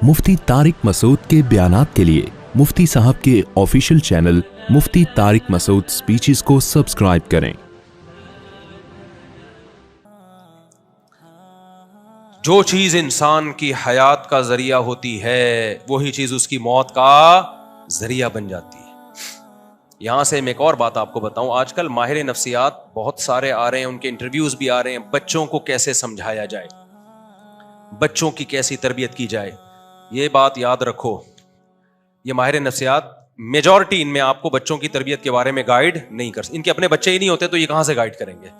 मुफ्ती तारिक मसूद के बयानात के लिए मुफ्ती साहब के ऑफिशियल चैनल मुफ्ती तारिक मसूद स्पीचेस को सब्सक्राइब करें। जो चीज इंसान की हयात का जरिया होती है वही चीज उसकी मौत का जरिया बन जाती है। यहां से मैं एक और बात आपको बताऊं, आजकल माहिर नफ्सियात बहुत सारे आ रहे हैं, उनके इंटरव्यूज भी आ रहे हैं। बच्चों को कैसे समझाया जाए, बच्चों की कैसी तरबियत की जाए, ये बात याद रखो। ये माहिर नफ्सियात मेजॉरिटी इनमें आपको बच्चों की तरबियत के बारे में गाइड नहीं कर सकते। इनके अपने बच्चे ही नहीं होते तो ये कहां से गाइड करेंगे।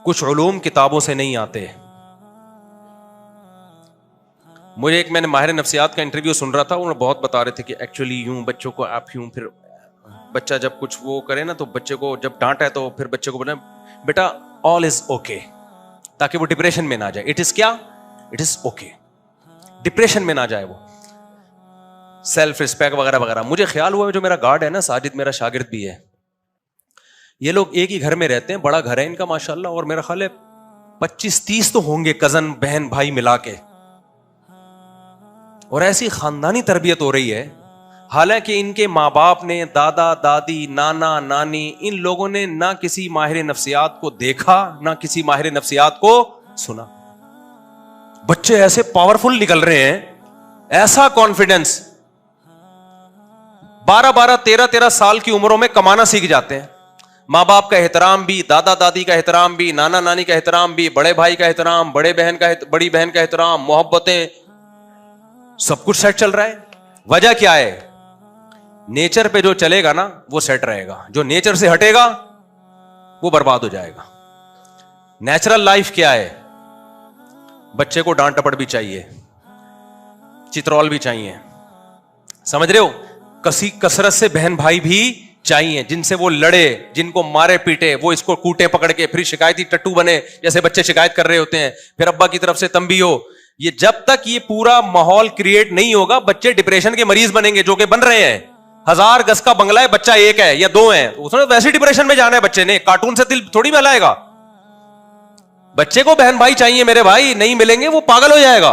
कुछ उलूम किताबों से नहीं आते। मुझे मैंने माहिर नफ्सियात का इंटरव्यू सुन रहा था, उन्होंने बहुत बता रहे थे कि एक्चुअली यूं बच्चों को आप यूं, फिर बच्चा जब कुछ वो करे ना तो बच्चे को जब डांटा है तो फिर बच्चे को बोले बेटा ऑल इज ओके, ताकि वो डिप्रेशन में ना जाए। इट इज क्या, इट इज ओके, डिप्रेशन में ना जाए वो। सेल्फ रिस्पेक्ट वगैरह वगैरह। मुझे ख्याल हुआ जो मेरा गार्ड है ना साजिद, मेरा शागिर्द भी है, ये लोग एक ही घर में रहते हैं, बड़ा घर है इनका माशाल्लाह, और मेरा ख्याल है 25-30 तो होंगे कजन बहन भाई मिला के, और ऐसी खानदानी तरबियत हो रही है। हालांकि इनके माँ बाप ने, दादा दादी, नाना नानी, इन लोगों ने ना किसी माहिर नफ्सियात को देखा ना किसी माहिर नफ्सियात को सुना। बच्चे ऐसे पावरफुल निकल रहे हैं, ऐसा कॉन्फिडेंस। 12-12, 13-13 साल की उम्रों में कमाना सीख जाते हैं। माँ बाप का एहतराम भी, दादा दादी का एहतराम भी, नाना नानी का एहतराम भी, बड़े भाई का एहतराम, बड़ी बहन का एहतराम, मोहब्बतें, सब कुछ सेट चल रहा है। वजह क्या है? नेचर पे जो चलेगा ना वो सेट रहेगा, जो नेचर से हटेगा वो बर्बाद हो जाएगा। नेचुरल लाइफ क्या है? बच्चे को डांट टपड़ भी चाहिए, चित्रौल भी चाहिए, समझ रहे हो? कसरत से बहन भाई भी चाहिए, जिनसे वो लड़े, जिनको मारे पीटे, वो इसको कूटे पकड़ के, फिर शिकायती टट्टू बने जैसे बच्चे शिकायत कर रहे होते हैं, फिर अब्बा की तरफ से तंबी हो। ये जब तक ये पूरा माहौल क्रिएट नहीं होगा, बच्चे डिप्रेशन के मरीज बनेंगे, जो कि बन रहे हैं। 1000 गज का बंगला है, बच्चा एक है या 2 है, उसने वैसे डिप्रेशन में जाना है बच्चे ने। कार्टून से दिल थोड़ी बहलाएगा। बच्चे को बहन भाई चाहिए मेरे भाई, नहीं मिलेंगे वो पागल हो जाएगा।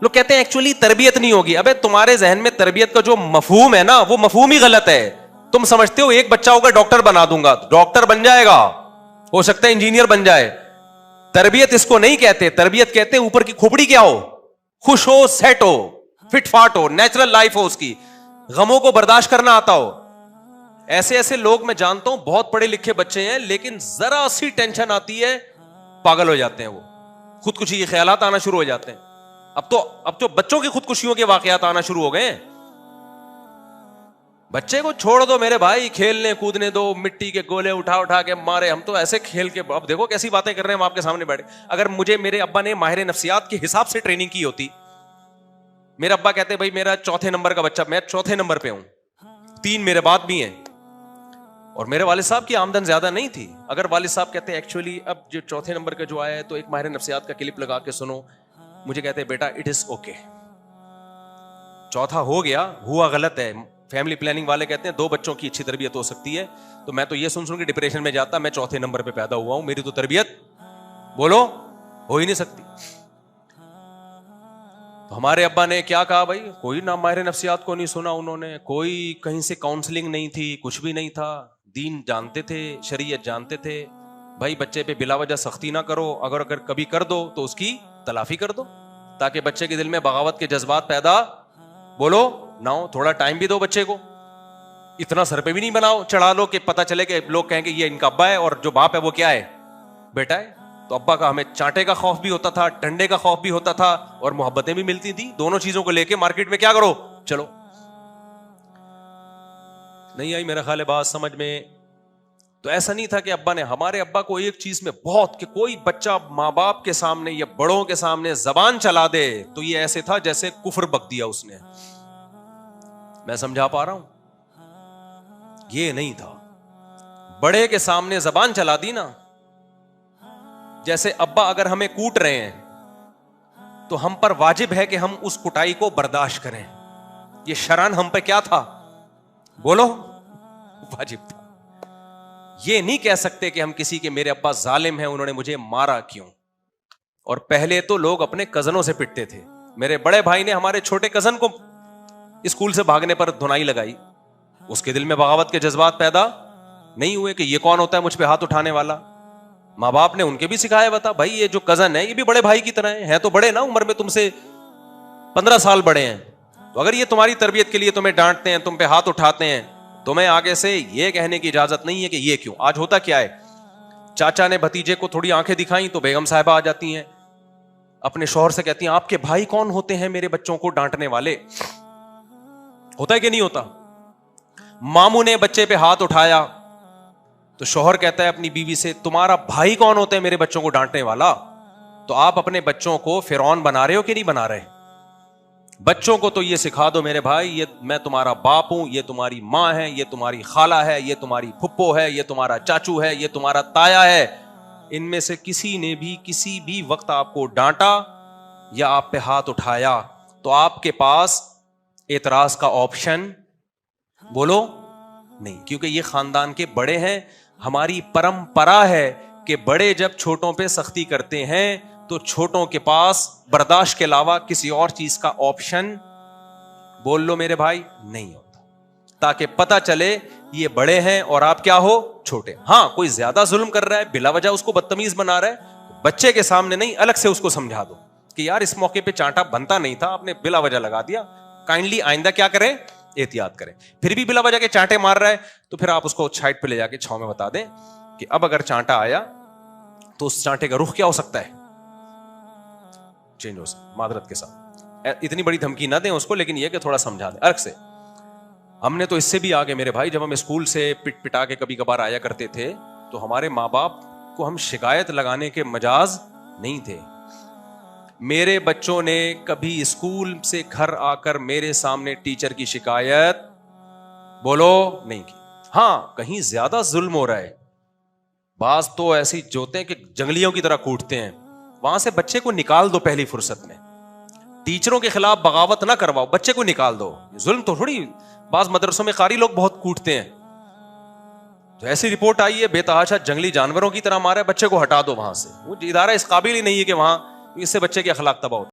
लोग कहते हैं एक्चुअली तरबियत नहीं होगी। अबे तुम्हारे जहन में तरबियत का जो मफहूम है ना, वो मफहूम ही गलत है। तुम समझते हो एक बच्चा होगा डॉक्टर बना दूंगा, डॉक्टर बन जाएगा, हो सकता है इंजीनियर बन जाए। तरबियत इसको नहीं कहते। तरबियत कहते हैं ऊपर की खोपड़ी क्या हो, खुश हो, सेट हो, फिट फाट हो, नेचुरल लाइफ हो उसकी, गमों को बर्दाश्त करना आता हो। ऐसे ऐसे लोग मैं जानता हूं, बहुत पढ़े लिखे बच्चे हैं, लेकिन जरा सी टेंशन आती है पागल हो जाते हैं, वो खुदकुशी के ख्यालात आना शुरू हो जाते हैं। अब तो बच्चों की खुदकुशियों के वाकयात आना शुरू हो गए हैं। बच्चे को छोड़ दो मेरे भाई, खेलने कूदने दो, मिट्टी के गोले उठा उठा के मारे। हम तो ऐसे खेल के, अब देखो कैसी बातें कर रहे हैं हम आपके सामने बैठे। अगर मुझे मेरे अब्बा ने माहिर नफ्सियात के हिसाब से ट्रेनिंग की होती, मेरे अब्बा कहते भाई मेरा 4थे नंबर का बच्चा, मैं 4थे नंबर पे हूं, 3 मेरे बाद भी हैं, और मेरे वालिद साहब की आमदन ज्यादा नहीं थी। अगर वालिद साहब कहते एक्चुअली अब जो 4थे नंबर का जो आया है तो एक माहिर नफ्सियात का क्लिप लगा के सुनो, मुझे कहते बेटा इट इज ओके, 4था हो गया, हुआ गलत है। फैमिली प्लानिंग वाले कहते हैं 2 बच्चों की अच्छी तरबियत हो सकती है। तो मैं तो ये सुन के डिप्रेशन में जाता, मैं 4थे नंबर पे पैदा हुआ हूं, मेरी तो तरबियत बोलो हो ही नहीं सकती। तो हमारे अब्बा ने क्या कहा भाई, कोई ना माहिर नफ्सियात को नहीं सुना उन्होंने, कोई कहीं से काउंसलिंग नहीं थी, कुछ भी नहीं था। दीन जानते थे, शरीयत जानते थे। भाई बच्चे पे बिला वजह सख्ती ना करो, अगर कभी कर दो तो उसकी तलाफी कर दो, ताकि बच्चे के दिल में बगावत के जज्बात पैदा बोलो ना हो। थोड़ा टाइम भी दो बच्चे को, इतना सर पे भी नहीं बनाओ, चढ़ा लो कि पता चले कि लोग कहेंगे ये इनका अब्बा है और जो बाप है वो क्या है, बेटा है। तो अब्बा का हमें चांटे का खौफ भी होता था, डंडे का खौफ भी होता था, और मोहब्बतें भी मिलती थी। दोनों चीजों को लेके मार्केट में क्या करो, चलो। नहीं आई मेरा ख्याल है बात समझ में। तो ऐसा नहीं था कि अब्बा ने, हमारे अब्बा को एक चीज में बहुत, कि कोई बच्चा माँ बाप के सामने या बड़ों के सामने जबान चला दे तो ये ऐसे था जैसे कुफर बक दिया उसने। मैं समझा पा रहा हूं? ये नहीं था। बड़े के सामने जबान चला दी ना, जैसे अब्बा अगर हमें कूट रहे हैं तो हम पर वाजिब है कि हम उस कुटाई को बर्दाश्त करें। ये शरान हम पे क्या था, बोलो, वाजिब था। ये नहीं कह सकते कि हम किसी के, मेरे अब्बा जालिम हैं, उन्होंने मुझे मारा क्यों। और पहले तो लोग अपने कजनों से पिटते थे। मेरे बड़े भाई ने हमारे छोटे कजन को स्कूल से भागने पर धुनाई लगाई। उसके दिल में बगावत के जज्बात पैदा नहीं हुए कि ये कौन होता है मुझ पे हाथ उठाने वाला। माँ बाप ने उनके भी सिखाया, बता भाई ये जो कजन है ये भी बड़े भाई की तरह है तो बड़े ना, उम्र में तुमसे 15 साल बड़े हैं, तो अगर ये तुम्हारी तरबियत के लिए तुम्हें डांटते हैं, तुम पे हाथ उठाते हैं, तुम्हें आगे से ये कहने की इजाजत नहीं है कि ये क्यों। आज होता क्या है, चाचा ने भतीजे को थोड़ी आंखें दिखाई तो बेगम साहिबा आ जाती हैं, अपने शौहर से कहती हैं आपके भाई कौन होते हैं मेरे बच्चों को डांटने वाले। होता है कि नहीं होता। मामू ने बच्चे पे हाथ उठाया तो शौहर कहता है अपनी बीवी से तुम्हारा भाई कौन होता है मेरे बच्चों को डांटने वाला। तो आप अपने बच्चों को फिरौन बना रहे हो कि नहीं बना रहे। बच्चों को तो ये सिखा दो मेरे भाई ये मैं तुम्हारा बाप हूं, ये तुम्हारी माँ है, ये तुम्हारी खाला है, ये तुम्हारी फुप्पो है, ये तुम्हारा चाचू है, ये तुम्हारा ताया है। इनमें से किसी ने भी किसी भी वक्त आपको डांटा या आप पे हाथ उठाया तो आपके पास एतराज का ऑप्शन बोलो नहीं, क्योंकि ये खानदान के बड़े हैं। हमारी परंपरा है कि बड़े जब छोटों पे सख्ती करते हैं तो छोटों के पास बर्दाश्त के अलावा किसी और चीज का ऑप्शन बोल लो मेरे भाई नहीं होता, ताकि पता चले ये बड़े हैं और आप क्या हो छोटे। हां कोई ज्यादा जुल्म कर रहा है, बिला वजह उसको बदतमीज बना रहा है, तो बच्चे के सामने नहीं अलग से उसको समझा दो कि यार इस मौके पे चांटा बनता नहीं था, आपने बिला वजह लगा दिया, काइंडली आइंदा क्या करें एहतियात करें। फिर भी बिला वजह के चांटे मार रहा है तो फिर आप उसको साइड पे ले जाके छांव में बता दें कि अब अगर चांटा आया तो उस चांटे का रुख क्या हो सकता है, चेंज हो सकता, मादरत के साथ। इतनी बड़ी धमकी ना दें उसको, लेकिन यह कि थोड़ा समझा दें अर्क से। हमने तो इससे भी आगे मेरे भाई, जब हम स्कूल से पिट पिटा के कभी कभार आया करते थे तो हमारे माँ बाप को हम शिकायत लगाने के मजाज नहीं थे। मेरे बच्चों ने कभी स्कूल से घर आकर मेरे सामने टीचर की शिकायत बोलो नहीं की। हां कहीं ज्यादा जुल्म हो रहा है, बाज तो ऐसी जोते हैं कि जंगलियों की तरह कूटते हैं, वहां से बच्चे को निकाल दो पहली फुर्सत में। टीचरों के खिलाफ बगावत ना करवाओ, बच्चे को निकाल दो। जुल्म तो थोड़ी, बाज मदरसों में कारी लोग बहुत कूटते हैं, तो ऐसी रिपोर्ट आई है बेतहाशा जंगली जानवरों की तरह मारे, बच्चे को हटा दो वहां से। वो इदारा इस काबिल ही नहीं है कि वहां इससे बच्चे के अखलाक तबाह हो।